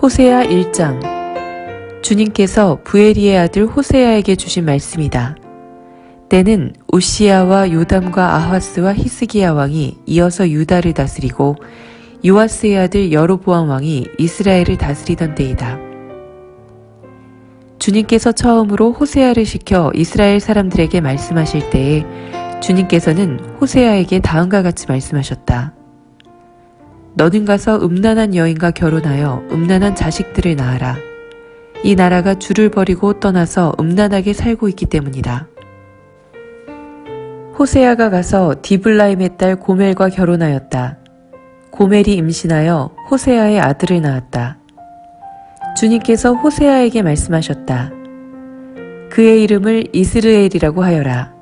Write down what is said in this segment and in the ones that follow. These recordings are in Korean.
호세아 1장. 주님께서 부에리의 아들 호세아에게 주신 말씀이다. 때는 우시야와 요담과 아하스와 히스기야 왕이 이어서 유다를 다스리고 요아스의 아들 여로보암 왕이 이스라엘을 다스리던 때이다. 주님께서 처음으로 호세아를 시켜 이스라엘 사람들에게 말씀하실 때에 주님께서는 호세아에게 다음과 같이 말씀하셨다. 너는 가서 음란한 여인과 결혼하여 음란한 자식들을 낳아라. 이 나라가 주를 버리고 떠나서 음란하게 살고 있기 때문이다. 호세아가 가서 디블라임의 딸 고멜과 결혼하였다. 고멜이 임신하여 호세아의 아들을 낳았다. 주님께서 호세아에게 말씀하셨다. 그의 이름을 이스르엘이라고 하여라.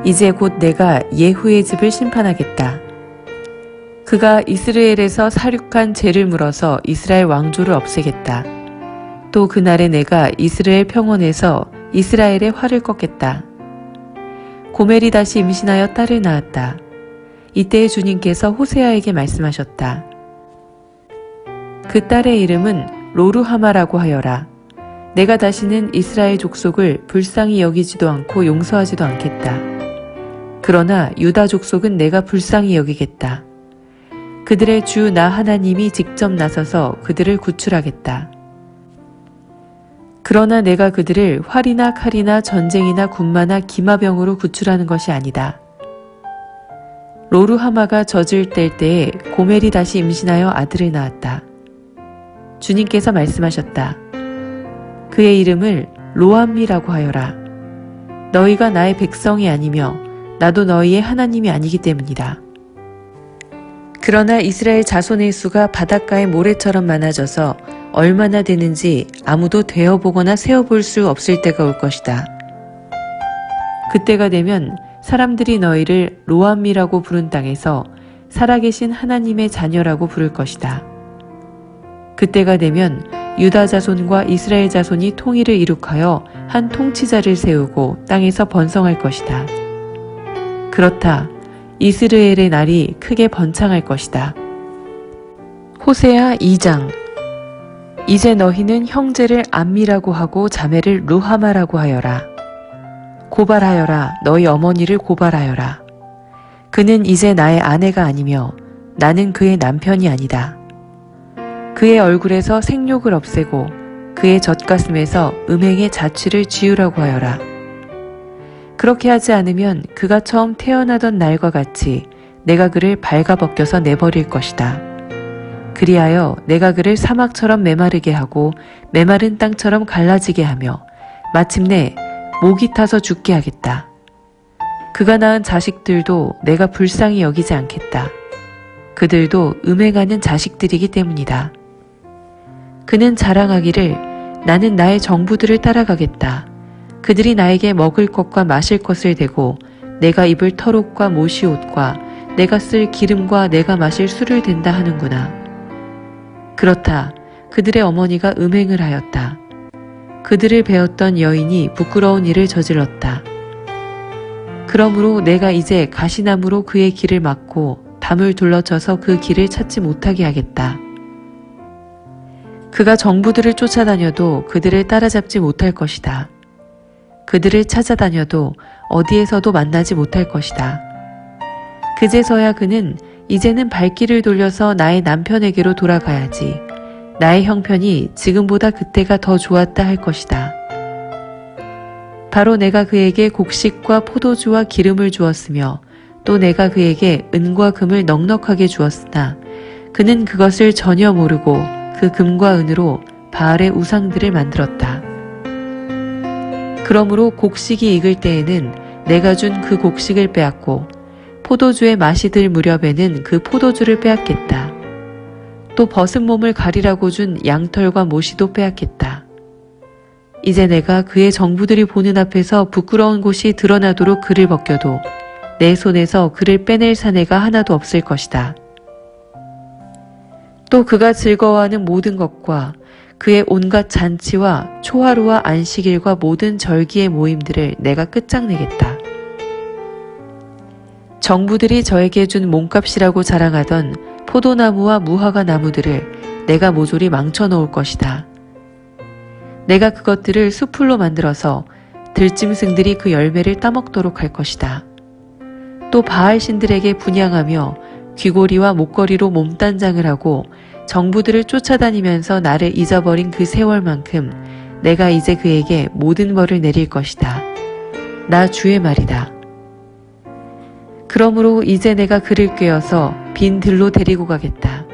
이제 곧 내가 예후의 집을 심판하겠다. 그가 이스라엘에서 사륙한 죄를 물어서 이스라엘 왕조를 없애겠다. 또 그날에 내가 이스라엘 평원에서 이스라엘의 활을 꺾겠다. 고멜이 다시 임신하여 딸을 낳았다. 이때 주님께서 호세아에게 말씀하셨다. 그 딸의 이름은 로루하마라고 하여라. 내가 다시는 이스라엘 족속을 불쌍히 여기지도 않고 용서하지도 않겠다. 그러나 유다 족속은 내가 불쌍히 여기겠다. 그들의 주 나 하나님이 직접 나서서 그들을 구출하겠다. 그러나 내가 그들을 활이나 칼이나 전쟁이나 군마나 기마병으로 구출하는 것이 아니다. 로루하마가 젖을 뗄 때에 고멜이 다시 임신하여 아들을 낳았다. 주님께서 말씀하셨다. 그의 이름을 로암미라고 하여라. 너희가 나의 백성이 아니며 나도 너희의 하나님이 아니기 때문이다. 그러나 이스라엘 자손의 수가 바닷가의 모래처럼 많아져서 얼마나 되는지 아무도 되어보거나 세어볼 수 없을 때가 올 것이다. 그때가 되면 사람들이 너희를 로암미라고 부른 땅에서 살아계신 하나님의 자녀라고 부를 것이다. 그때가 되면 유다 자손과 이스라엘 자손이 통일을 이룩하여 한 통치자를 세우고 땅에서 번성할 것이다. 그렇다. 이스라엘의 날이 크게 번창할 것이다. 호세아 2장. 이제 너희는 형제를 암미라고 하고 자매를 루하마라고 하여라. 고발하여라. 너희 어머니를 고발하여라. 그는 이제 나의 아내가 아니며 나는 그의 남편이 아니다. 그의 얼굴에서 생욕을 없애고 그의 젖가슴에서 음행의 자취를 지우라고 하여라. 그렇게 하지 않으면 그가 처음 태어나던 날과 같이 내가 그를 발가벗겨서 내버릴 것이다. 그리하여 내가 그를 사막처럼 메마르게 하고 메마른 땅처럼 갈라지게 하며 마침내 목이 타서 죽게 하겠다. 그가 낳은 자식들도 내가 불쌍히 여기지 않겠다. 그들도 음행하는 자식들이기 때문이다. 그는 자랑하기를 나는 나의 정부들을 따라가겠다. 그들이 나에게 먹을 것과 마실 것을 대고 내가 입을 털옷과 모시옷과 내가 쓸 기름과 내가 마실 술을 댄다 하는구나. 그렇다. 그들의 어머니가 음행을 하였다. 그들을 배웠던 여인이 부끄러운 일을 저질렀다. 그러므로 내가 이제 가시나무로 그의 길을 막고 담을 둘러쳐서 그 길을 찾지 못하게 하겠다. 그가 정부들을 쫓아다녀도 그들을 따라잡지 못할 것이다. 그들을 찾아다녀도 어디에서도 만나지 못할 것이다. 그제서야 그는 이제는 발길을 돌려서 나의 남편에게로 돌아가야지. 나의 형편이 지금보다 그때가 더 좋았다 할 것이다. 바로 내가 그에게 곡식과 포도주와 기름을 주었으며 또 내가 그에게 은과 금을 넉넉하게 주었으나 그는 그것을 전혀 모르고 그 금과 은으로 바알의 우상들을 만들었다. 그러므로 곡식이 익을 때에는 내가 준 그 곡식을 빼앗고 포도주의 맛이 들 무렵에는 그 포도주를 빼앗겠다. 또 벗은 몸을 가리라고 준 양털과 모시도 빼앗겠다. 이제 내가 그의 정부들이 보는 앞에서 부끄러운 곳이 드러나도록 그를 벗겨도 내 손에서 그를 빼낼 사내가 하나도 없을 것이다. 또 그가 즐거워하는 모든 것과 그의 온갖 잔치와 초하루와 안식일과 모든 절기의 모임들을 내가 끝장내겠다. 정부들이 저에게 준 몸값이라고 자랑하던 포도나무와 무화과 나무들을 내가 모조리 망쳐 놓을 것이다. 내가 그것들을 수풀로 만들어서 들짐승들이 그 열매를 따먹도록 할 것이다. 또 바알 신들에게 분향하며 귀고리와 목걸이로 몸단장을 하고 정부들을 쫓아다니면서 나를 잊어버린 그 세월만큼 내가 이제 그에게 모든 벌을 내릴 것이다. 나 주의 말이다. 그러므로 이제 내가 그를 꿰어서 빈 들로 데리고 가겠다.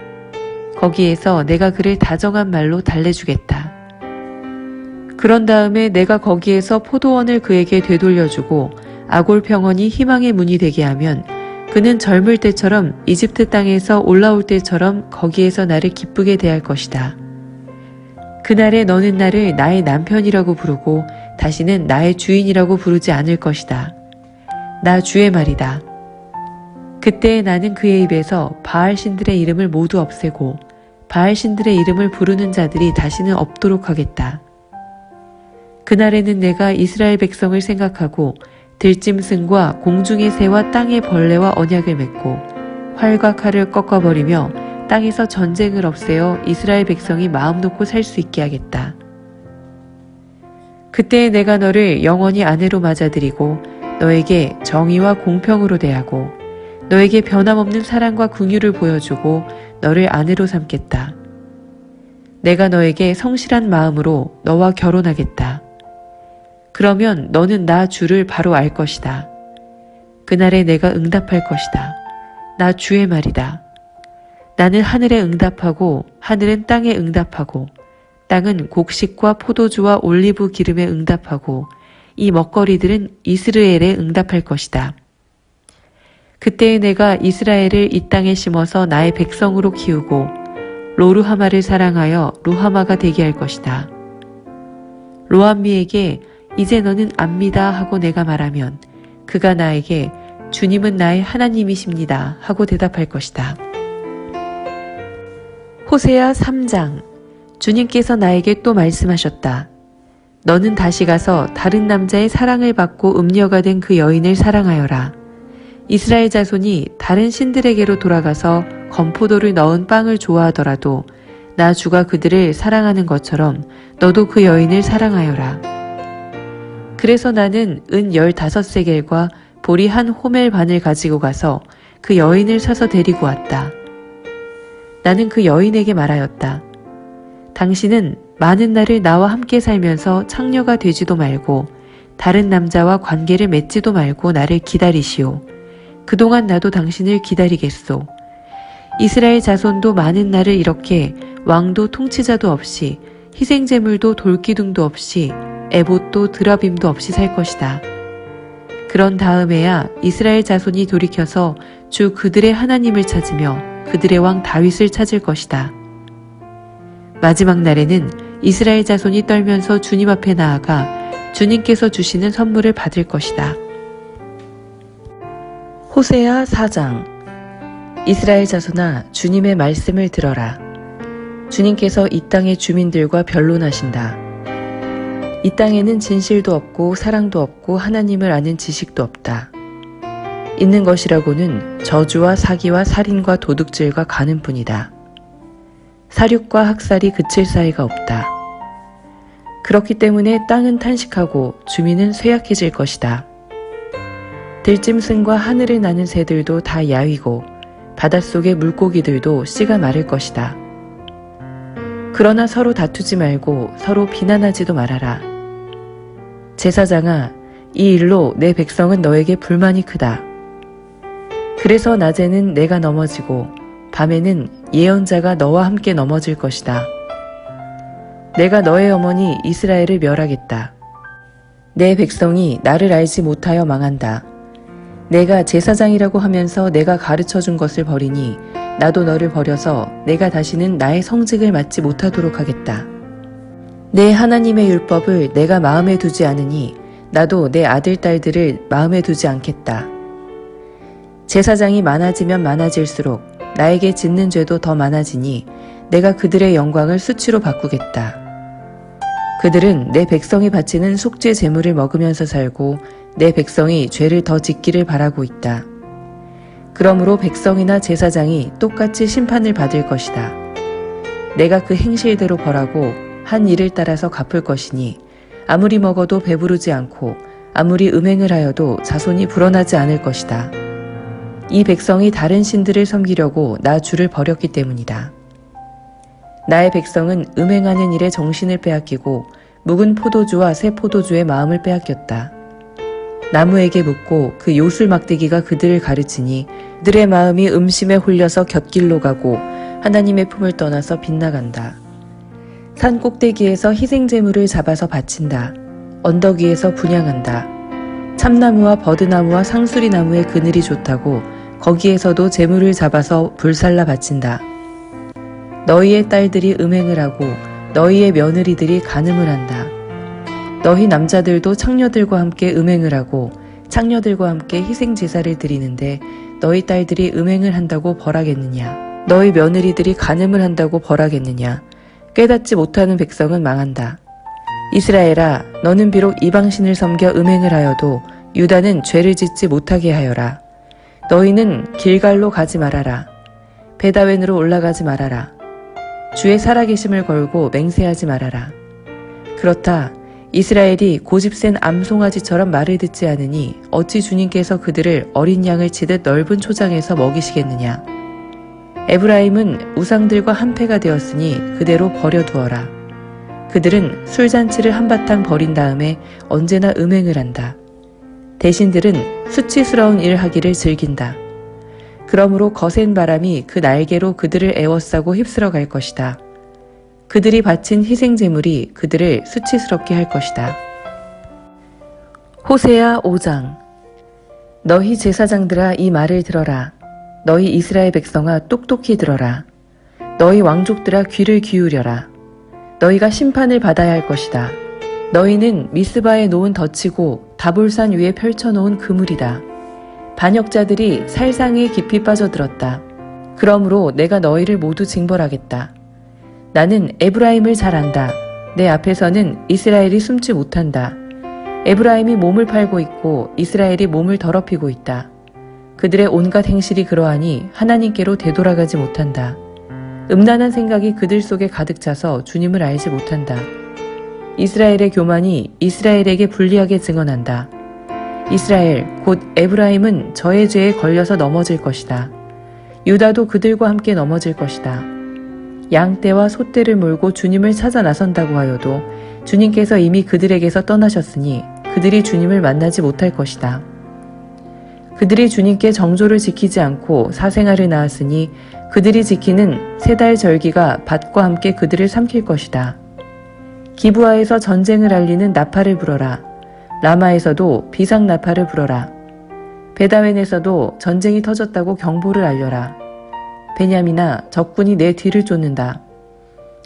거기에서 내가 그를 다정한 말로 달래주겠다. 그런 다음에 내가 거기에서 포도원을 그에게 되돌려주고 아골 평원이 희망의 문이 되게 하면 그는 젊을 때처럼 이집트 땅에서 올라올 때처럼 거기에서 나를 기쁘게 대할 것이다. 그날에 너는 나를 나의 남편이라고 부르고 다시는 나의 주인이라고 부르지 않을 것이다. 나 주의 말이다. 그때 나는 그의 입에서 바알 신들의 이름을 모두 없애고 바알 신들의 이름을 부르는 자들이 다시는 없도록 하겠다. 그날에는 내가 이스라엘 백성을 생각하고 들짐승과 공중의 새와 땅의 벌레와 언약을 맺고 활과 칼을 꺾어버리며 땅에서 전쟁을 없애어 이스라엘 백성이 마음 놓고 살 수 있게 하겠다. 그때 내가 너를 영원히 아내로 맞아들이고 너에게 정의와 공평으로 대하고 너에게 변함없는 사랑과 긍휼을 보여주고 너를 아내로 삼겠다. 내가 너에게 성실한 마음으로 너와 결혼하겠다. 그러면 너는 나 주를 바로 알 것이다. 그날에 내가 응답할 것이다. 나 주의 말이다. 나는 하늘에 응답하고 하늘은 땅에 응답하고 땅은 곡식과 포도주와 올리브 기름에 응답하고 이 먹거리들은 이스라엘에 응답할 것이다. 그때에 내가 이스라엘을 이 땅에 심어서 나의 백성으로 키우고 로루하마를 사랑하여 루하마가 되게 할 것이다. 로암미에게 이제 너는 압니다 하고 내가 말하면 그가 나에게 주님은 나의 하나님이십니다 하고 대답할 것이다. 호세아 3장. 주님께서 나에게 또 말씀하셨다. 너는 다시 가서 다른 남자의 사랑을 받고 음녀가 된 그 여인을 사랑하여라. 이스라엘 자손이 다른 신들에게로 돌아가서 건포도를 넣은 빵을 좋아하더라도 나 주가 그들을 사랑하는 것처럼 너도 그 여인을 사랑하여라. 그래서 나는 은 15세겔과 보리 한 호멜 반을 가지고 가서 그 여인을 사서 데리고 왔다. 나는 그 여인에게 말하였다. 당신은 많은 날을 나와 함께 살면서 창녀가 되지도 말고 다른 남자와 관계를 맺지도 말고 나를 기다리시오. 그동안 나도 당신을 기다리겠소. 이스라엘 자손도 많은 날을 이렇게 왕도 통치자도 없이 희생제물도 돌기둥도 없이 에봇도 드라빔도 없이 살 것이다. 그런 다음에야 이스라엘 자손이 돌이켜서 주 그들의 하나님을 찾으며 그들의 왕 다윗을 찾을 것이다. 마지막 날에는 이스라엘 자손이 떨면서 주님 앞에 나아가 주님께서 주시는 선물을 받을 것이다. 호세아 4장. 이스라엘 자손아, 주님의 말씀을 들어라. 주님께서 이 땅의 주민들과 변론하신다. 이 땅에는 진실도 없고 사랑도 없고 하나님을 아는 지식도 없다. 있는 것이라고는 저주와 사기와 살인과 도둑질과 간음뿐이다. 사륙과 학살이 그칠 사이가 없다. 그렇기 때문에 땅은 탄식하고 주민은 쇠약해질 것이다. 들짐승과 하늘을 나는 새들도 다 야위고 바닷속의 물고기들도 씨가 마를 것이다. 그러나 서로 다투지 말고 서로 비난하지도 말아라. 제사장아, 이 일로 내 백성은 너에게 불만이 크다. 그래서 낮에는 내가 넘어지고 밤에는 예언자가 너와 함께 넘어질 것이다. 내가 너의 어머니 이스라엘을 멸하겠다. 내 백성이 나를 알지 못하여 망한다. 내가 제사장이라고 하면서 내가 가르쳐준 것을 버리니 나도 너를 버려서 내가 다시는 나의 성직을 맡지 못하도록 하겠다. 내 하나님의 율법을 내가 마음에 두지 않으니 나도 내 아들, 딸들을 마음에 두지 않겠다. 제사장이 많아지면 많아질수록 나에게 짓는 죄도 더 많아지니 내가 그들의 영광을 수치로 바꾸겠다. 그들은 내 백성이 바치는 속죄 제물을 먹으면서 살고 내 백성이 죄를 더 짓기를 바라고 있다. 그러므로 백성이나 제사장이 똑같이 심판을 받을 것이다. 내가 그 행실대로 벌하고 한 일을 따라서 갚을 것이니 아무리 먹어도 배부르지 않고 아무리 음행을 하여도 자손이 불어나지 않을 것이다. 이 백성이 다른 신들을 섬기려고 나 주를 버렸기 때문이다. 나의 백성은 음행하는 일에 정신을 빼앗기고 묵은 포도주와 새 포도주의 마음을 빼앗겼다. 나무에게 묻고 그 요술 막대기가 그들을 가르치니 그들의 마음이 음심에 홀려서 곁길로 가고 하나님의 품을 떠나서 빗나간다. 산 꼭대기에서 희생제물을 잡아서 바친다. 언덕 위에서 분향한다. 참나무와 버드나무와 상수리나무의 그늘이 좋다고 거기에서도 제물을 잡아서 불살라 바친다. 너희의 딸들이 음행을 하고 너희의 며느리들이 간음을 한다. 너희 남자들도 창녀들과 함께 음행을 하고 창녀들과 함께 희생제사를 드리는데 너희 딸들이 음행을 한다고 벌하겠느냐? 너희 며느리들이 간음을 한다고 벌하겠느냐? 깨닫지 못하는 백성은 망한다. 이스라엘아, 너는 비록 이방신을 섬겨 음행을 하여도 유다는 죄를 짓지 못하게 하여라. 너희는 길갈로 가지 말아라. 베다웬으로 올라가지 말아라. 주의 살아계심을 걸고 맹세하지 말아라. 그렇다. 이스라엘이 고집센 암송아지처럼 말을 듣지 않으니 어찌 주님께서 그들을 어린 양을 치듯 넓은 초장에서 먹이시겠느냐. 에브라임은 우상들과 한패가 되었으니 그대로 버려두어라. 그들은 술잔치를 한바탕 벌인 다음에 언제나 음행을 한다. 대신들은 수치스러운 일 하기를 즐긴다. 그러므로 거센 바람이 그 날개로 그들을 에워싸고 휩쓸어 갈 것이다. 그들이 바친 희생제물이 그들을 수치스럽게 할 것이다. 호세아 5장. 너희 제사장들아 이 말을 들어라. 너희 이스라엘 백성아 똑똑히 들어라. 너희 왕족들아 귀를 기울여라. 너희가 심판을 받아야 할 것이다. 너희는 미스바에 놓은 덫이고 다볼산 위에 펼쳐놓은 그물이다. 반역자들이 살상에 깊이 빠져들었다. 그러므로 내가 너희를 모두 징벌하겠다. 나는 에브라임을 잘 안다. 내 앞에서는 이스라엘이 숨지 못한다. 에브라임이 몸을 팔고 있고 이스라엘이 몸을 더럽히고 있다. 그들의 온갖 행실이 그러하니 하나님께로 되돌아가지 못한다. 음란한 생각이 그들 속에 가득 차서 주님을 알지 못한다. 이스라엘의 교만이 이스라엘에게 불리하게 증언한다. 이스라엘 곧 에브라임은 저의 죄에 걸려서 넘어질 것이다. 유다도 그들과 함께 넘어질 것이다. 양떼와 소떼를 몰고 주님을 찾아 나선다고 하여도 주님께서 이미 그들에게서 떠나셨으니 그들이 주님을 만나지 못할 것이다. 그들이 주님께 정조를 지키지 않고 사생아를 낳았으니 그들이 지키는 세 달 절기가 밭과 함께 그들을 삼킬 것이다. 기브아에서 전쟁을 알리는 나팔을 불어라. 라마에서도 비상 나팔을 불어라. 베다웬에서도 전쟁이 터졌다고 경보를 알려라. 베냐민아, 적군이 내 뒤를 쫓는다.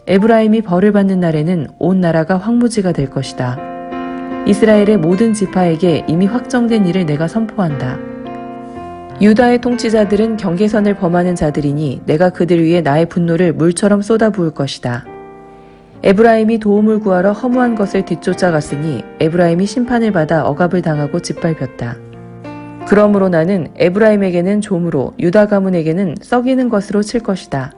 에브라임이 벌을 받는 날에는 온 나라가 황무지가 될 것이다. 이스라엘의 모든 지파에게 이미 확정된 일을 내가 선포한다. 유다의 통치자들은 경계선을 범하는 자들이니 내가 그들 위에 나의 분노를 물처럼 쏟아부을 것이다. 에브라임이 도움을 구하러 허무한 것을 뒤쫓아갔으니 에브라임이 심판을 받아 억압을 당하고 짓밟혔다. 그러므로 나는 에브라임에게는 조무로 유다 가문에게는 썩이는 것으로 칠 것이다.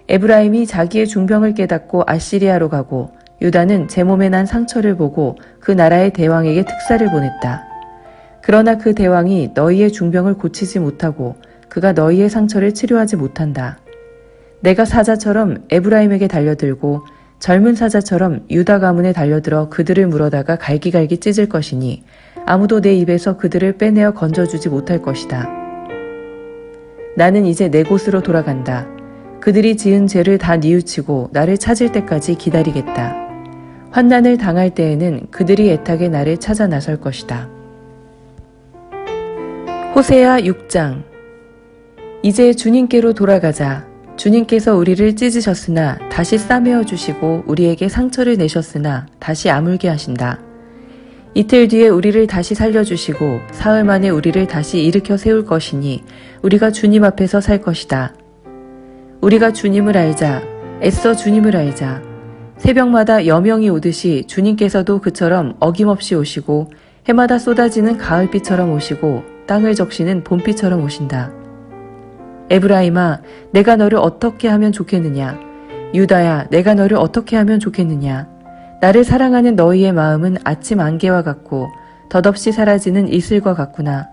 에브라임이 자기의 중병을 깨닫고 아시리아로 가고 유다는 제 몸에 난 상처를 보고 그 나라의 대왕에게 특사를 보냈다. 그러나 그 대왕이 너희의 중병을 고치지 못하고 그가 너희의 상처를 치료하지 못한다. 내가 사자처럼 에브라임에게 달려들고 젊은 사자처럼 유다 가문에 달려들어 그들을 물어다가 갈기갈기 찢을 것이니 아무도 내 입에서 그들을 빼내어 건져주지 못할 것이다. 나는 이제 내 곳으로 돌아간다. 그들이 지은 죄를 다 뉘우치고 나를 찾을 때까지 기다리겠다. 환난을 당할 때에는 그들이 애타게 나를 찾아 나설 것이다. 호세아 6장. 이제 주님께로 돌아가자. 주님께서 우리를 찢으셨으나 다시 싸매어 주시고 우리에게 상처를 내셨으나 다시 아물게 하신다. 이틀 뒤에 우리를 다시 살려주시고 사흘 만에 우리를 다시 일으켜 세울 것이니 우리가 주님 앞에서 살 것이다. 우리가 주님을 알자. 애써 주님을 알자. 새벽마다 여명이 오듯이 주님께서도 그처럼 어김없이 오시고 해마다 쏟아지는 가을비처럼 오시고 땅을 적시는 봄비처럼 오신다. 에브라임아, 내가 너를 어떻게 하면 좋겠느냐? 유다야, 내가 너를 어떻게 하면 좋겠느냐? 나를 사랑하는 너희의 마음은 아침 안개와 같고 덧없이 사라지는 이슬과 같구나.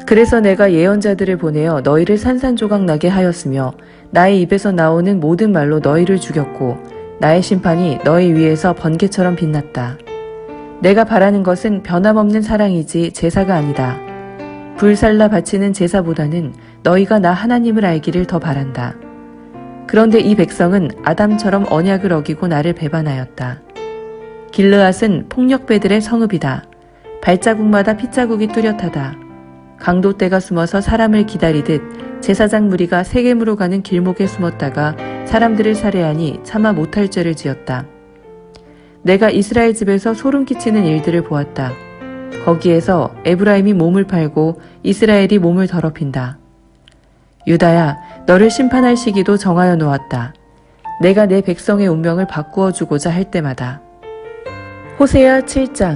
그래서 내가 예언자들을 보내어 너희를 산산조각 나게 하였으며 나의 입에서 나오는 모든 말로 너희를 죽였고 나의 심판이 너희 위에서 번개처럼 빛났다. 내가 바라는 것은 변함없는 사랑이지 제사가 아니다. 불살라 바치는 제사보다는 너희가 나 하나님을 알기를 더 바란다. 그런데 이 백성은 아담처럼 언약을 어기고 나를 배반하였다. 길르앗은 폭력배들의 성읍이다. 발자국마다 핏자국이 뚜렷하다. 강도떼가 숨어서 사람을 기다리듯 제사장 무리가 세겜으로 가는 길목에 숨었다가 사람들을 살해하니 차마 못할 죄를 지었다. 내가 이스라엘 집에서 소름 끼치는 일들을 보았다. 거기에서 에브라임이 몸을 팔고 이스라엘이 몸을 더럽힌다. 유다야, 너를 심판할 시기도 정하여 놓았다. 내가 내 백성의 운명을 바꾸어 주고자 할 때마다. 호세아 7장.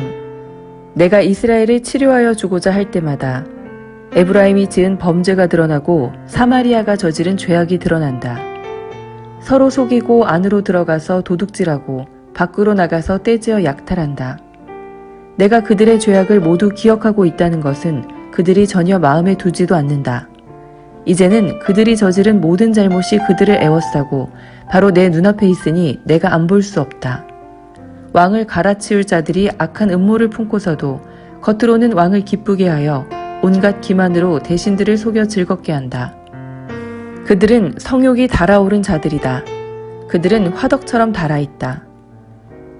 내가 이스라엘을 치료하여 주고자 할 때마다 에브라임이 지은 범죄가 드러나고 사마리아가 저지른 죄악이 드러난다. 서로 속이고 안으로 들어가서 도둑질하고 밖으로 나가서 떼지어 약탈한다. 내가 그들의 죄악을 모두 기억하고 있다는 것은 그들이 전혀 마음에 두지도 않는다. 이제는 그들이 저지른 모든 잘못이 그들을 애워싸고 바로 내 눈앞에 있으니 내가 안 볼 수 없다. 왕을 갈아치울 자들이 악한 음모를 품고서도 겉으로는 왕을 기쁘게 하여 온갖 기만으로 대신들을 속여 즐겁게 한다. 그들은 성욕이 달아오른 자들이다. 그들은 화덕처럼 달아있다.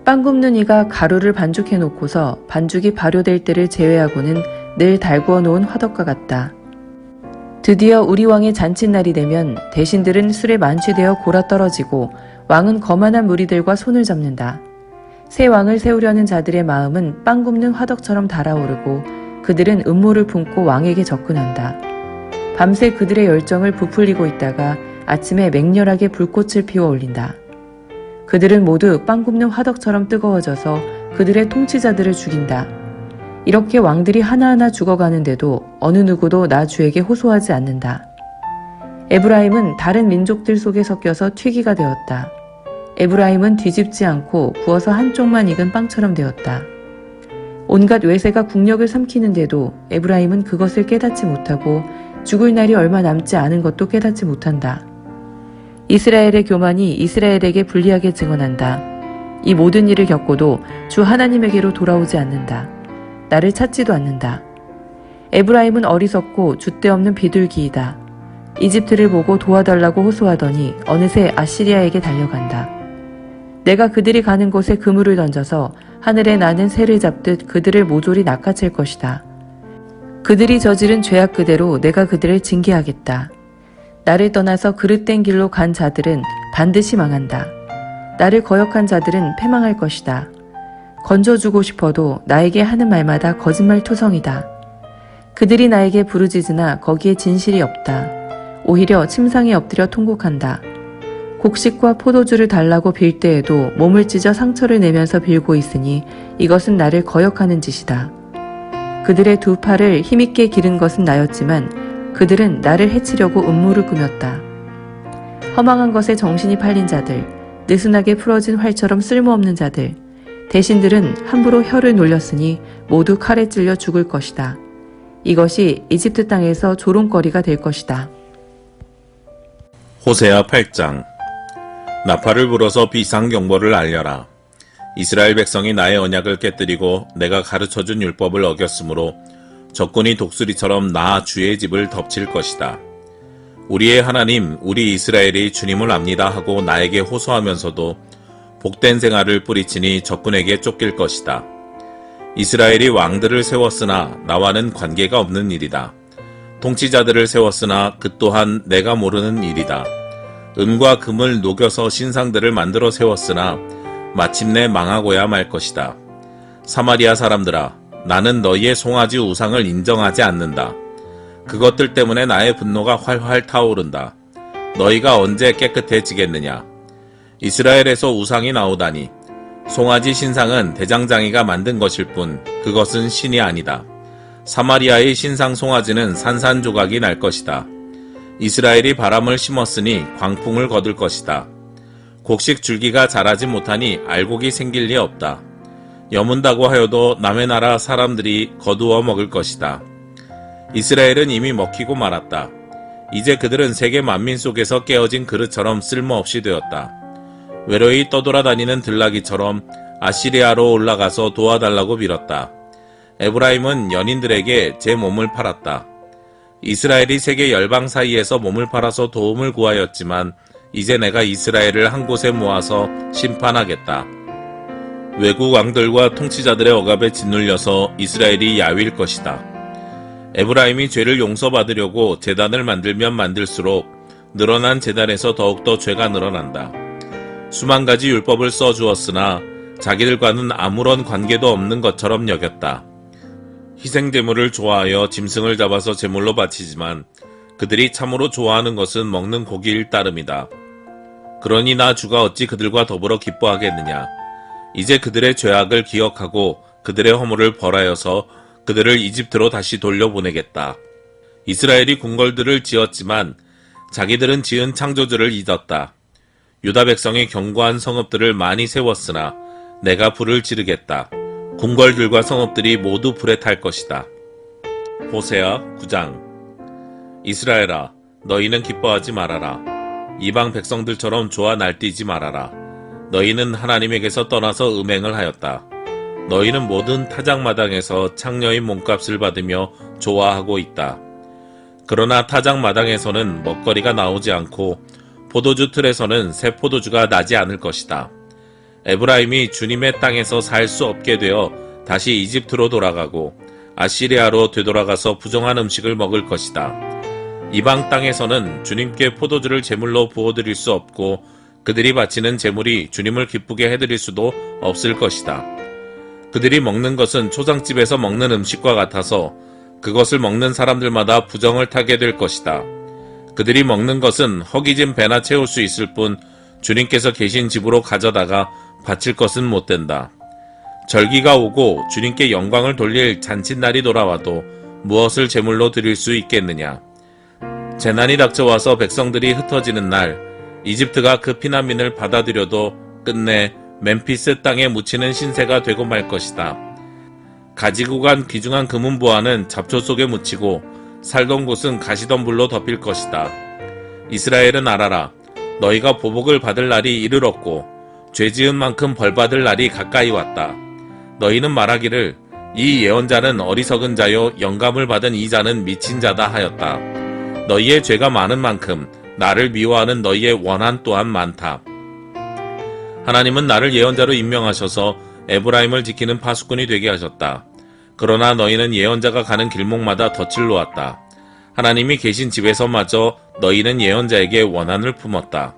빵 굽는 이가 가루를 반죽해 놓고서 반죽이 발효될 때를 제외하고는 늘 달구어 놓은 화덕과 같다. 드디어 우리 왕의 잔칫날이 되면 대신들은 술에 만취되어 골아떨어지고 왕은 거만한 무리들과 손을 잡는다. 새 왕을 세우려는 자들의 마음은 빵 굽는 화덕처럼 달아오르고 그들은 음모를 품고 왕에게 접근한다. 밤새 그들의 열정을 부풀리고 있다가 아침에 맹렬하게 불꽃을 피워 올린다. 그들은 모두 빵 굽는 화덕처럼 뜨거워져서 그들의 통치자들을 죽인다. 이렇게 왕들이 하나하나 죽어가는데도 어느 누구도 나 주에게 호소하지 않는다. 에브라임은 다른 민족들 속에 섞여서 튀기가 되었다. 에브라임은 뒤집지 않고 구워서 한쪽만 익은 빵처럼 되었다. 온갖 외세가 국력을 삼키는데도 에브라임은 그것을 깨닫지 못하고 죽을 날이 얼마 남지 않은 것도 깨닫지 못한다. 이스라엘의 교만이 이스라엘에게 불리하게 증언한다. 이 모든 일을 겪고도 주 하나님에게로 돌아오지 않는다. 나를 찾지도 않는다. 에브라임은 어리석고 줏대없는 비둘기이다. 이집트를 보고 도와달라고 호소하더니 어느새 아시리아에게 달려간다. 내가 그들이 가는 곳에 그물을 던져서 하늘에 나는 새를 잡듯 그들을 모조리 낚아챌 것이다. 그들이 저지른 죄악 그대로 내가 그들을 징계하겠다. 나를 떠나서 그릇된 길로 간 자들은 반드시 망한다. 나를 거역한 자들은 패망할 것이다. 건져주고 싶어도 나에게 하는 말마다 거짓말투성이다. 그들이 나에게 부르짖으나 거기에 진실이 없다. 오히려 침상에 엎드려 통곡한다. 곡식과 포도주를 달라고 빌 때에도 몸을 찢어 상처를 내면서 빌고 있으니 이것은 나를 거역하는 짓이다. 그들의 두 팔을 힘있게 기른 것은 나였지만 그들은 나를 해치려고 음모를 꾸몄다. 허망한 것에 정신이 팔린 자들, 느슨하게 풀어진 활처럼 쓸모없는 자들, 대신들은 함부로 혀를 놀렸으니 모두 칼에 찔려 죽을 것이다. 이것이 이집트 땅에서 조롱거리가 될 것이다. 호세아 8장. 나팔을 불어서 비상경보를 알려라. 이스라엘 백성이 나의 언약을 깨뜨리고 내가 가르쳐준 율법을 어겼으므로 적군이 독수리처럼 나 주의 집을 덮칠 것이다. 우리의 하나님 우리 이스라엘이 주님을 압니다 하고 나에게 호소하면서도 복된 생활을 뿌리치니 적군에게 쫓길 것이다. 이스라엘이 왕들을 세웠으나 나와는 관계가 없는 일이다. 통치자들을 세웠으나 그 또한 내가 모르는 일이다. 은과 금을 녹여서 신상들을 만들어 세웠으나 마침내 망하고야 말 것이다. 사마리아 사람들아, 나는 너희의 송아지 우상을 인정하지 않는다. 그것들 때문에 나의 분노가 활활 타오른다. 너희가 언제 깨끗해지겠느냐? 이스라엘에서 우상이 나오다니. 송아지 신상은 대장장이가 만든 것일 뿐 그것은 신이 아니다. 사마리아의 신상 송아지는 산산조각이 날 것이다. 이스라엘이 바람을 심었으니 광풍을 거둘 것이다. 곡식 줄기가 자라지 못하니 알곡이 생길 리 없다. 여문다고 하여도 남의 나라 사람들이 거두어 먹을 것이다. 이스라엘은 이미 먹히고 말았다. 이제 그들은 세계 만민 속에서 깨어진 그릇처럼 쓸모없이 되었다. 외로이 떠돌아다니는 들나귀처럼 아시리아로 올라가서 도와달라고 빌었다. 에브라임은 연인들에게 제 몸을 팔았다. 이스라엘이 세계 열방 사이에서 몸을 팔아서 도움을 구하였지만 이제 내가 이스라엘을 한 곳에 모아서 심판하겠다. 외국 왕들과 통치자들의 억압에 짓눌려서 이스라엘이 야위일 것이다. 에브라임이 죄를 용서받으려고 제단을 만들면 만들수록 늘어난 제단에서 더욱더 죄가 늘어난다. 수만 가지 율법을 써주었으나 자기들과는 아무런 관계도 없는 것처럼 여겼다. 희생제물을 좋아하여 짐승을 잡아서 제물로 바치지만 그들이 참으로 좋아하는 것은 먹는 고기일 따름이다. 그러니 나 주가 어찌 그들과 더불어 기뻐하겠느냐. 이제 그들의 죄악을 기억하고 그들의 허물을 벌하여서 그들을 이집트로 다시 돌려보내겠다. 이스라엘이 궁궐들을 지었지만 자기들은 지은 창조주를 잊었다. 유다 백성이 견고한 성읍들을 많이 세웠으나 내가 불을 지르겠다. 궁궐들과 성읍들이 모두 불에 탈 것이다. 호세아 9장. 이스라엘아, 너희는 기뻐하지 말아라. 이방 백성들처럼 좋아 날뛰지 말아라. 너희는 하나님에게서 떠나서 음행을 하였다. 너희는 모든 타작마당에서 창녀의 몸값을 받으며 좋아하고 있다. 그러나 타작마당에서는 먹거리가 나오지 않고 포도주 틀에서는 새 포도주가 나지 않을 것이다. 에브라임이 주님의 땅에서 살 수 없게 되어 다시 이집트로 돌아가고 아시리아로 되돌아가서 부정한 음식을 먹을 것이다. 이방 땅에서는 주님께 포도주를 제물로 부어드릴 수 없고 그들이 바치는 제물이 주님을 기쁘게 해드릴 수도 없을 것이다. 그들이 먹는 것은 초상집에서 먹는 음식과 같아서 그것을 먹는 사람들마다 부정을 타게 될 것이다. 그들이 먹는 것은 허기진 배나 채울 수 있을 뿐 주님께서 계신 집으로 가져다가 바칠 것은 못 된다. 절기가 오고 주님께 영광을 돌릴 잔칫날이 돌아와도 무엇을 제물로 드릴 수 있겠느냐. 재난이 닥쳐와서 백성들이 흩어지는 날 이집트가 그 피난민을 받아들여도 끝내 멤피스 땅에 묻히는 신세가 되고 말 것이다. 가지고 간 귀중한 금은보화는 잡초 속에 묻히고 살던 곳은 가시덤불로 덮일 것이다. 이스라엘은 알아라. 너희가 보복을 받을 날이 이르렀고 죄지은 만큼 벌받을 날이 가까이 왔다. 너희는 말하기를 이 예언자는 어리석은 자요 영감을 받은 이 자는 미친 자다 하였다. 너희의 죄가 많은 만큼 나를 미워하는 너희의 원한 또한 많다. 하나님은 나를 예언자로 임명하셔서 에브라임을 지키는 파수꾼이 되게 하셨다. 그러나 너희는 예언자가 가는 길목마다 덫을 놓았다. 하나님이 계신 집에서마저 너희는 예언자에게 원한을 품었다.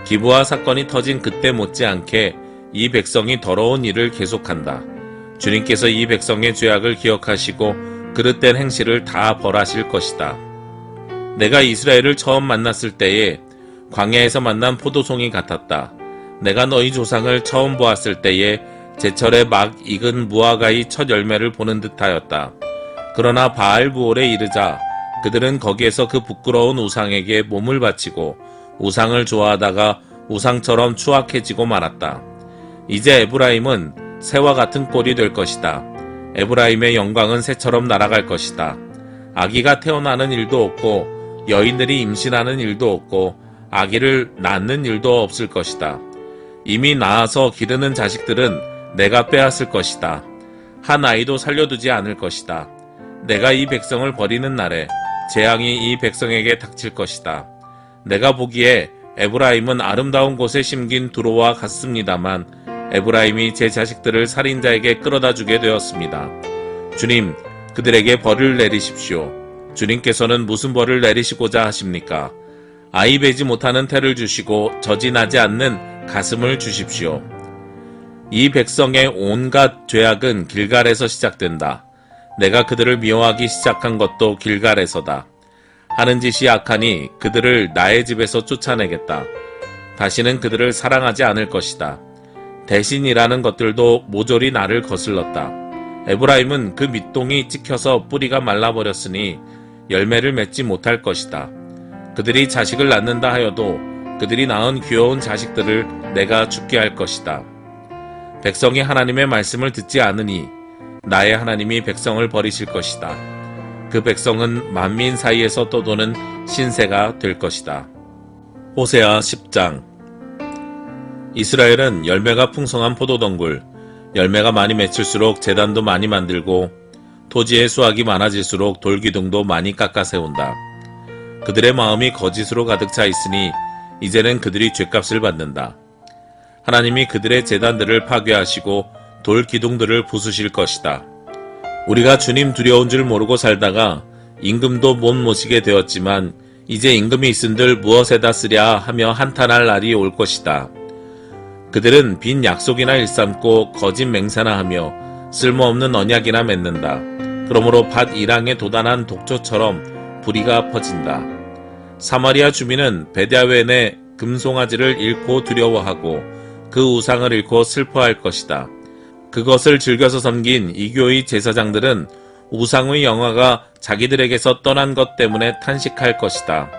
기브아 사건이 터진 그때 못지않게 이 백성이 더러운 일을 계속한다. 주님께서 이 백성의 죄악을 기억하시고 그릇된 행실을 다 벌하실 것이다. 내가 이스라엘을 처음 만났을 때에 광야에서 만난 포도송이 같았다. 내가 너희 조상을 처음 보았을 때에 제철에 막 익은 무화과의 첫 열매를 보는 듯하였다. 그러나 바알부올에 이르자 그들은 거기에서 그 부끄러운 우상에게 몸을 바치고 우상을 좋아하다가 우상처럼 추악해지고 말았다. 이제 에브라임은 새와 같은 꼴이 될 것이다. 에브라임의 영광은 새처럼 날아갈 것이다. 아기가 태어나는 일도 없고 여인들이 임신하는 일도 없고 아기를 낳는 일도 없을 것이다. 이미 낳아서 기르는 자식들은 내가 빼앗을 것이다. 한 아이도 살려두지 않을 것이다. 내가 이 백성을 버리는 날에 재앙이 이 백성에게 닥칠 것이다. 내가 보기에 에브라임은 아름다운 곳에 심긴 두로와 같습니다만 에브라임이 제 자식들을 살인자에게 끌어다 주게 되었습니다. 주님, 그들에게 벌을 내리십시오. 주님께서는 무슨 벌을 내리시고자 하십니까? 아이 베지 못하는 태를 주시고 젖이 나지 않는 가슴을 주십시오. 이 백성의 온갖 죄악은 길갈에서 시작된다. 내가 그들을 미워하기 시작한 것도 길갈에서다. 하는 짓이 악하니 그들을 나의 집에서 쫓아내겠다. 다시는 그들을 사랑하지 않을 것이다. 대신이라는 것들도 모조리 나를 거슬렀다. 에브라임은 그 밑동이 찍혀서 뿌리가 말라버렸으니 열매를 맺지 못할 것이다. 그들이 자식을 낳는다 하여도 그들이 낳은 귀여운 자식들을 내가 죽게 할 것이다. 백성이 하나님의 말씀을 듣지 않으니 나의 하나님이 백성을 버리실 것이다. 그 백성은 만민 사이에서 떠도는 신세가 될 것이다. 호세아 10장. 이스라엘은 열매가 풍성한 포도덩굴, 열매가 많이 맺힐수록 제단도 많이 만들고 토지의 수확이 많아질수록 돌기둥도 많이 깎아 세운다. 그들의 마음이 거짓으로 가득 차 있으니 이제는 그들이 죗값을 받는다. 하나님이 그들의 제단들을 파괴하시고 돌기둥들을 부수실 것이다. 우리가 주님 두려운 줄 모르고 살다가 임금도 못 모시게 되었지만 이제 임금이 있은들 무엇에다 쓰랴 하며 한탄할 날이 올 것이다. 그들은 빈 약속이나 일삼고 거짓 맹세나 하며 쓸모없는 언약이나 맺는다. 그러므로 밭 이랑에 도단한 독초처럼 불의가 퍼진다. 사마리아 주민은 베다웬의 금송아지를 잃고 두려워하고 그 우상을 잃고 슬퍼할 것이다. 그것을 즐겨서 섬긴 이교의 제사장들은 우상의 영화가 자기들에게서 떠난 것 때문에 탄식할 것이다.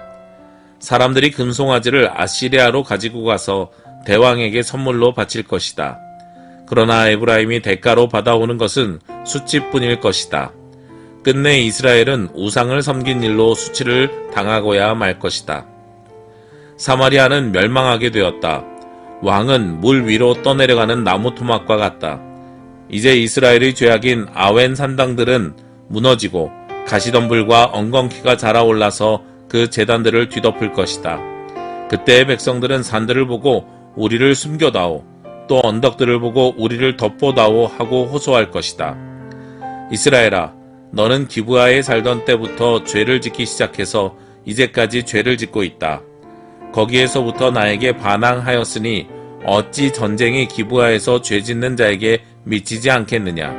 사람들이 금송아지를 아시리아로 가지고 가서 대왕에게 선물로 바칠 것이다. 그러나 에브라임이 대가로 받아오는 것은 수치뿐일 것이다. 끝내 이스라엘은 우상을 섬긴 일로 수치를 당하고야 말 것이다. 사마리아는 멸망하게 되었다. 왕은 물 위로 떠내려가는 나무 토막과 같다. 이제 이스라엘의 죄악인 아웬 산당들은 무너지고 가시덤불과 엉겅퀴가 자라올라서 그 제단들을 뒤덮을 것이다. 그때의 백성들은 산들을 보고 우리를 숨겨다오, 또 언덕들을 보고 우리를 덮보다오 하고 호소할 것이다. 이스라엘아, 너는 기브아에 살던 때부터 죄를 짓기 시작해서 이제까지 죄를 짓고 있다. 거기에서부터 나에게 반항하였으니 어찌 전쟁이 기브아에서 죄 짓는 자에게 미치지 않겠느냐.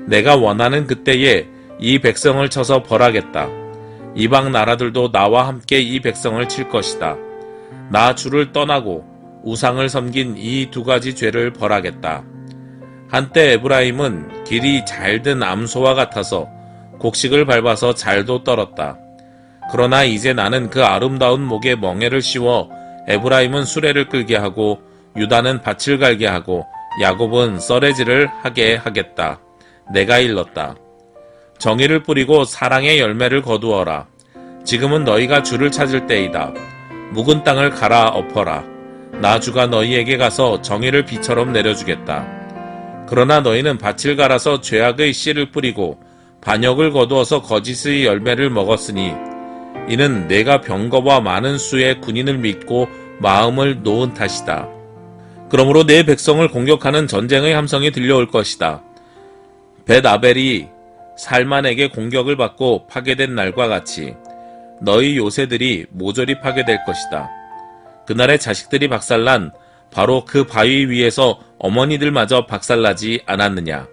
내가 원하는 그때에 이 백성을 쳐서 벌하겠다. 이방 나라들도 나와 함께 이 백성을 칠 것이다. 나 주를 떠나고 우상을 섬긴 이 두 가지 죄를 벌하겠다. 한때 에브라임은 길이 잘든 암소와 같아서 곡식을 밟아서 잘도 떨었다. 그러나 이제 나는 그 아름다운 목에 멍에를 씌워 에브라임은 수레를 끌게 하고 유다는 밭을 갈게 하고 야곱은 썰매질을 하게 하겠다. 내가 일렀다. 정의를 뿌리고 사랑의 열매를 거두어라. 지금은 너희가 주를 찾을 때이다. 묵은 땅을 갈아 엎어라. 나 주가 너희에게 가서 정의를 비처럼 내려주겠다. 그러나 너희는 밭을 갈아서 죄악의 씨를 뿌리고 반역을 거두어서 거짓의 열매를 먹었으니 이는 내가 병거와 많은 수의 군인을 믿고 마음을 놓은 탓이다. 그러므로 내 백성을 공격하는 전쟁의 함성이 들려올 것이다. 벳아벨이 살만에게 공격을 받고 파괴된 날과 같이 너희 요새들이 모조리 파괴될 것이다. 그날에 자식들이 박살난 바로 그 바위 위에서 어머니들마저 박살나지 않았느냐.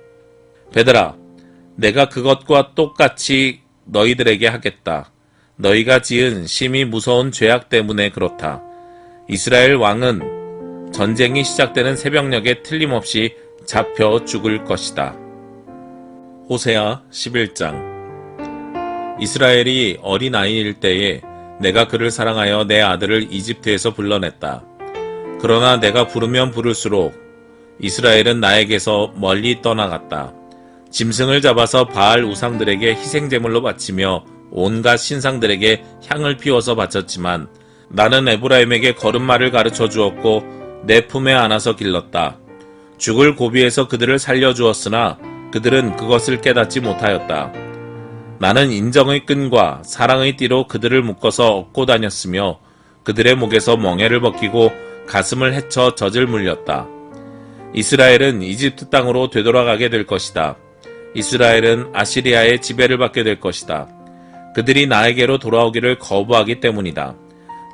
베드라, 내가 그것과 똑같이 너희들에게 하겠다. 너희가 지은 심히 무서운 죄악 때문에 그렇다. 이스라엘 왕은 전쟁이 시작되는 새벽녘에 틀림없이 잡혀 죽을 것이다. 호세아 11장. 이스라엘이 어린아이일 때에 내가 그를 사랑하여 내 아들을 이집트에서 불러냈다. 그러나 내가 부르면 부를수록 이스라엘은 나에게서 멀리 떠나갔다. 짐승을 잡아서 바알 우상들에게 희생제물로 바치며 온갖 신상들에게 향을 피워서 바쳤지만 나는 에브라임에게 걸음마를 가르쳐 주었고 내 품에 안아서 길렀다. 죽을 고비에서 그들을 살려주었으나 그들은 그것을 깨닫지 못하였다. 나는 인정의 끈과 사랑의 띠로 그들을 묶어서 업고 다녔으며 그들의 목에서 멍에를 벗기고 가슴을 헤쳐 젖을 물렸다. 이스라엘은 이집트 땅으로 되돌아가게 될 것이다. 이스라엘은 아시리아의 지배를 받게 될 것이다. 그들이 나에게로 돌아오기를 거부하기 때문이다.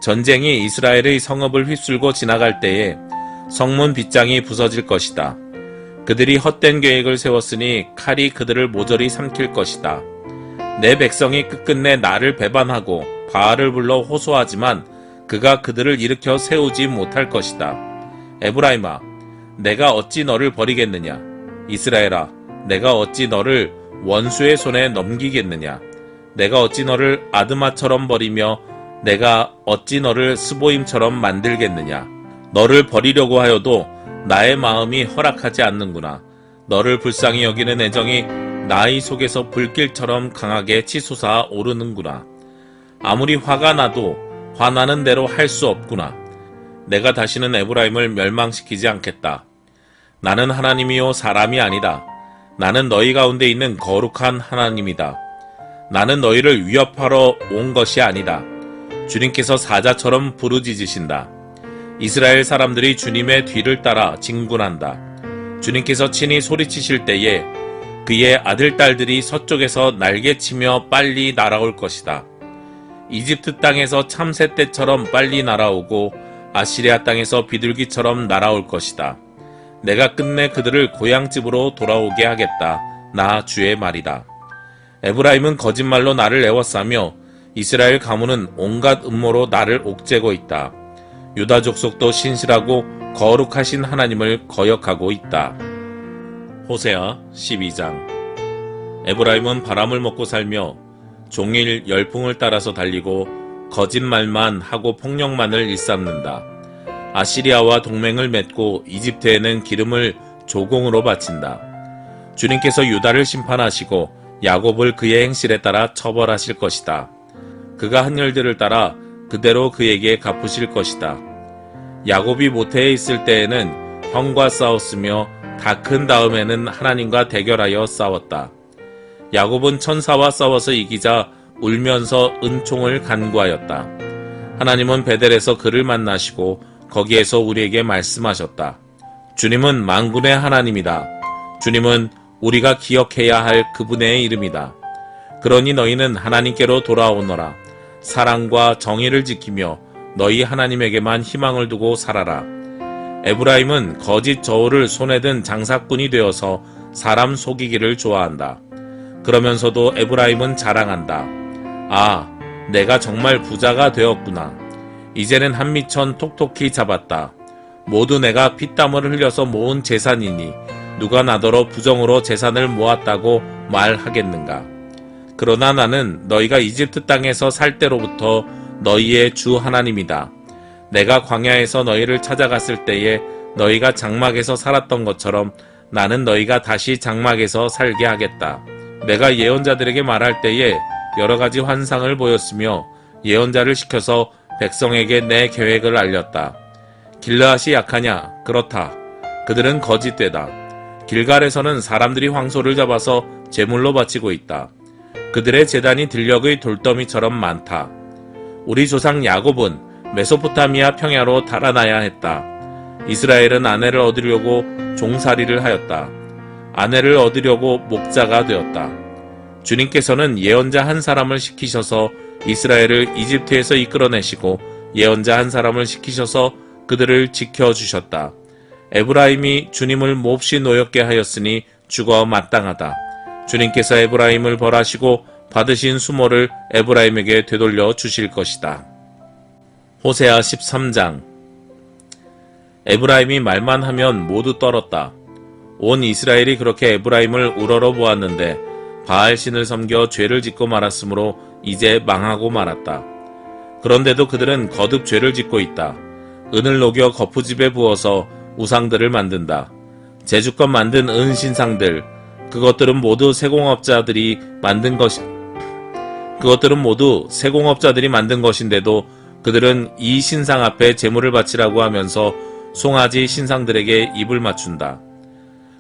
전쟁이 이스라엘의 성읍을 휩쓸고 지나갈 때에 성문 빗장이 부서질 것이다. 그들이 헛된 계획을 세웠으니 칼이 그들을 모조리 삼킬 것이다. 내 백성이 끝끝내 나를 배반하고 바알을 불러 호소하지만 그가 그들을 일으켜 세우지 못할 것이다. 에브라임아, 내가 어찌 너를 버리겠느냐? 이스라엘아, 내가 어찌 너를 원수의 손에 넘기겠느냐? 내가 어찌 너를 아드마처럼 버리며 내가 어찌 너를 스보임처럼 만들겠느냐. 너를 버리려고 하여도 나의 마음이 허락하지 않는구나. 너를 불쌍히 여기는 애정이 나의 속에서 불길처럼 강하게 치솟아 오르는구나. 아무리 화가 나도 화나는 대로 할 수 없구나. 내가 다시는 에브라임을 멸망시키지 않겠다. 나는 하나님이요 사람이 아니다. 나는 너희 가운데 있는 거룩한 하나님이다. 나는 너희를 위협하러 온 것이 아니다. 주님께서 사자처럼 부르짖으신다. 이스라엘 사람들이 주님의 뒤를 따라 진군한다. 주님께서 친히 소리치실 때에 그의 아들, 딸들이 서쪽에서 날개치며 빨리 날아올 것이다. 이집트 땅에서 참새 떼처럼 빨리 날아오고 아시리아 땅에서 비둘기처럼 날아올 것이다. 내가 끝내 그들을 고향집으로 돌아오게 하겠다. 나 주의 말이다. 에브라임은 거짓말로 나를 애워싸며 이스라엘 가문은 온갖 음모로 나를 옥죄고 있다. 유다 족속도 신실하고 거룩하신 하나님을 거역하고 있다. 호세아 12장. 에브라임은 바람을 먹고 살며 종일 열풍을 따라서 달리고 거짓말만 하고 폭력만을 일삼는다. 아시리아와 동맹을 맺고 이집트에는 기름을 조공으로 바친다. 주님께서 유다를 심판하시고 야곱을 그의 행실에 따라 처벌하실 것이다. 그가 한 일들을 따라 그대로 그에게 갚으실 것이다. 야곱이 모태에 있을 때에는 형과 싸웠으며 다 큰 다음에는 하나님과 대결하여 싸웠다. 야곱은 천사와 싸워서 이기자 울면서 은총을 간구하였다. 하나님은 베델에서 그를 만나시고 거기에서 우리에게 말씀하셨다. 주님은 만군의 하나님이다. 주님은 우리가 기억해야 할 그분의 이름이다. 그러니 너희는 하나님께로 돌아오너라. 사랑과 정의를 지키며 너희 하나님에게만 희망을 두고 살아라. 에브라임은 거짓 저울을 손에 든 장사꾼이 되어서 사람 속이기를 좋아한다. 그러면서도 에브라임은 자랑한다. 아, 내가 정말 부자가 되었구나. 이제는 한미천 톡톡히 잡았다. 모두 내가 피땀을 흘려서 모은 재산이니 누가 나더러 부정으로 재산을 모았다고 말하겠는가. 그러나 나는 너희가 이집트 땅에서 살 때로부터 너희의 주 하나님이다. 내가 광야에서 너희를 찾아갔을 때에 너희가 장막에서 살았던 것처럼 나는 너희가 다시 장막에서 살게 하겠다. 내가 예언자들에게 말할 때에 여러 가지 환상을 보였으며 예언자를 시켜서 백성에게 내 계획을 알렸다. 길르앗이 약하냐? 그렇다. 그들은 거짓되다. 길갈에서는 사람들이 황소를 잡아서 제물로 바치고 있다. 그들의 제단이 들녘의 돌더미처럼 많다. 우리 조상 야곱은 메소포타미아 평야로 달아나야 했다. 이스라엘은 아내를 얻으려고 종살이를 하였다. 아내를 얻으려고 목자가 되었다. 주님께서는 예언자 한 사람을 시키셔서 이스라엘을 이집트에서 이끌어내시고 예언자 한 사람을 시키셔서 그들을 지켜주셨다. 에브라임이 주님을 몹시 노엽게 하였으니 죽어 마땅하다. 주님께서 에브라임을 벌하시고 받으신 수모를 에브라임에게 되돌려 주실 것이다. 호세아 13장. 에브라임이 말만 하면 모두 떨었다. 온 이스라엘이 그렇게 에브라임을 우러러 보았는데 바알신을 섬겨 죄를 짓고 말았으므로 이제 망하고 말았다. 그런데도 그들은 거듭 죄를 짓고 있다. 은을 녹여 거푸집에 부어서 우상들을 만든다. 제주껏 만든 은신상들, 그것들은 모두 세공업자들이 만든 것인데도 그들은 이 신상 앞에 제물을 바치라고 하면서 송아지 신상들에게 입을 맞춘다.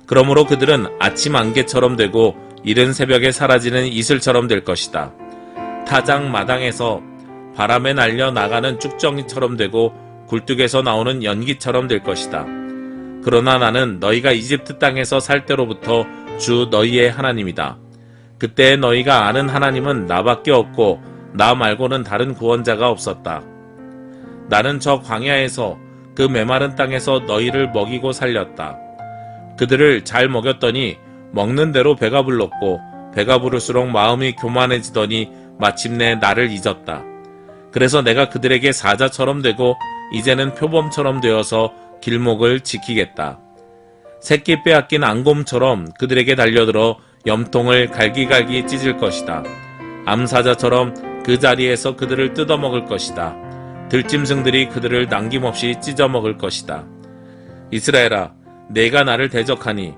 그러므로 그들은 아침 안개처럼 되고 이른 새벽에 사라지는 이슬처럼 될 것이다. 타작 마당에서 바람에 날려 나가는 쭉정이처럼 되고 굴뚝에서 나오는 연기처럼 될 것이다. 그러나 나는 너희가 이집트 땅에서 살 때로부터 주 너희의 하나님이다. 그때 너희가 아는 하나님은 나밖에 없고 나 말고는 다른 구원자가 없었다. 나는 저 광야에서 그 메마른 땅에서 너희를 먹이고 살렸다. 그들을 잘 먹였더니 먹는 대로 배가 불렀고 배가 부를수록 마음이 교만해지더니 마침내 나를 잊었다. 그래서 내가 그들에게 사자처럼 되고 이제는 표범처럼 되어서 길목을 지키겠다. 새끼 빼앗긴 앙곰처럼 그들에게 달려들어 염통을 갈기갈기 찢을 것이다. 암사자처럼 그 자리에서 그들을 뜯어먹을 것이다. 들짐승들이 그들을 남김없이 찢어먹을 것이다. 이스라엘아, 내가 나를 대적하니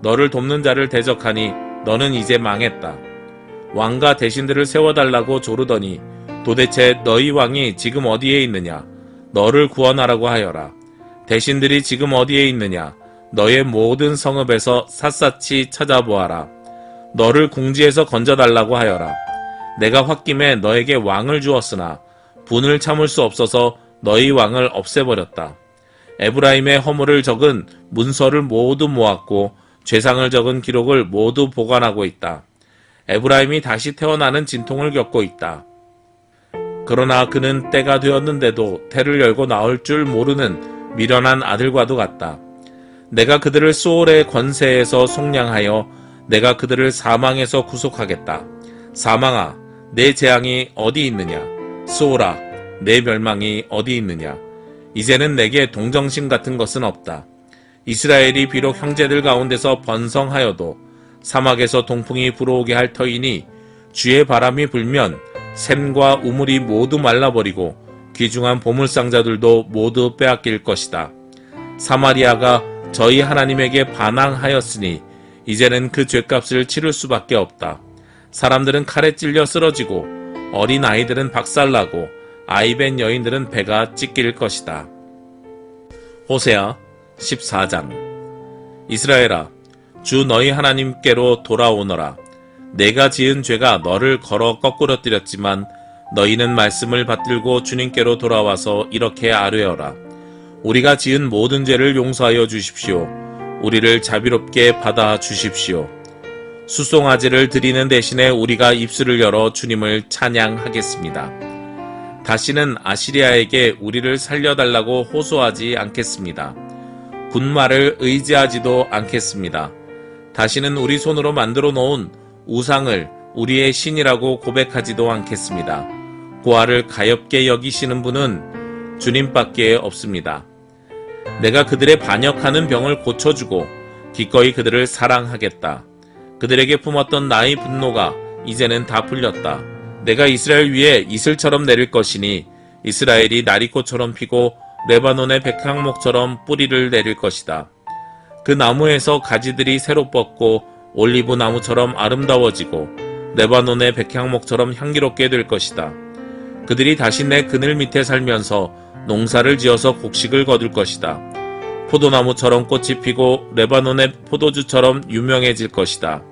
너를 돕는 자를 대적하니 너는 이제 망했다. 왕과 대신들을 세워달라고 조르더니 도대체 너희 왕이 지금 어디에 있느냐? 너를 구원하라고 하여라. 대신들이 지금 어디에 있느냐? 너의 모든 성읍에서 샅샅이 찾아보아라. 너를 궁지에서 건져달라고 하여라. 내가 홧김에 너에게 왕을 주었으나 분을 참을 수 없어서 너희 왕을 없애버렸다. 에브라임의 허물을 적은 문서를 모두 모았고 죄상을 적은 기록을 모두 보관하고 있다. 에브라임이 다시 태어나는 진통을 겪고 있다. 그러나 그는 때가 되었는데도 태를 열고 나올 줄 모르는 미련한 아들과도 같다. 내가 그들을 소올의 권세에서 속량하여 내가 그들을 사망에서 구속하겠다. 사망아, 내 재앙이 어디 있느냐? 소올아, 내 멸망이 어디 있느냐? 이제는 내게 동정심 같은 것은 없다. 이스라엘이 비록 형제들 가운데서 번성하여도 사막에서 동풍이 불어오게 할 터이니 주의 바람이 불면 샘과 우물이 모두 말라버리고 귀중한 보물상자들도 모두 빼앗길 것이다. 사마리아가 저희 하나님에게 반항하였으니 이제는 그 죄값을 치를 수밖에 없다. 사람들은 칼에 찔려 쓰러지고 어린 아이들은 박살나고 아이벤 여인들은 배가 찢길 것이다. 호세아 14장. 이스라엘아, 주 너희 하나님께로 돌아오너라. 내가 지은 죄가 너를 걸어 거꾸로 뜨렸지만 너희는 말씀을 받들고 주님께로 돌아와서 이렇게 아뢰어라. 우리가 지은 모든 죄를 용서하여 주십시오. 우리를 자비롭게 받아 주십시오. 수송아지를 드리는 대신에 우리가 입술을 열어 주님을 찬양하겠습니다. 다시는 아시리아에게 우리를 살려달라고 호소하지 않겠습니다. 군마를 의지하지도 않겠습니다. 다시는 우리 손으로 만들어 놓은 우상을 우리의 신이라고 고백하지도 않겠습니다. 고아를 가엾게 여기시는 분은 주님밖에 없습니다. 내가 그들의 반역하는 병을 고쳐주고 기꺼이 그들을 사랑하겠다. 그들에게 품었던 나의 분노가 이제는 다 풀렸다. 내가 이스라엘 위에 이슬처럼 내릴 것이니 이스라엘이 나리꽃처럼 피고 레바논의 백향목처럼 뿌리를 내릴 것이다. 그 나무에서 가지들이 새로 뻗고 올리브 나무처럼 아름다워지고 레바논의 백향목처럼 향기롭게 될 것이다. 그들이 다시 내 그늘 밑에 살면서 농사를 지어서 곡식을 거둘 것이다. 포도나무처럼 꽃이 피고 레바논의 포도주처럼 유명해질 것이다.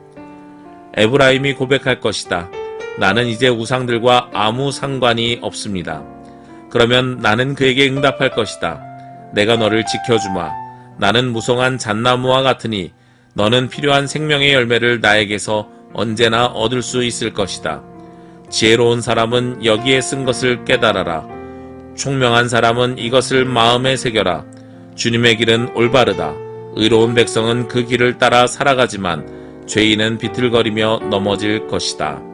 에브라임이 고백할 것이다. 나는 이제 우상들과 아무 상관이 없습니다. 그러면 나는 그에게 응답할 것이다. 내가 너를 지켜주마. 나는 무성한 잣나무와 같으니 너는 필요한 생명의 열매를 나에게서 언제나 얻을 수 있을 것이다. 지혜로운 사람은 여기에 쓴 것을 깨달아라. 총명한 사람은 이것을 마음에 새겨라. 주님의 길은 올바르다. 의로운 백성은 그 길을 따라 살아가지만 죄인은 비틀거리며 넘어질 것이다.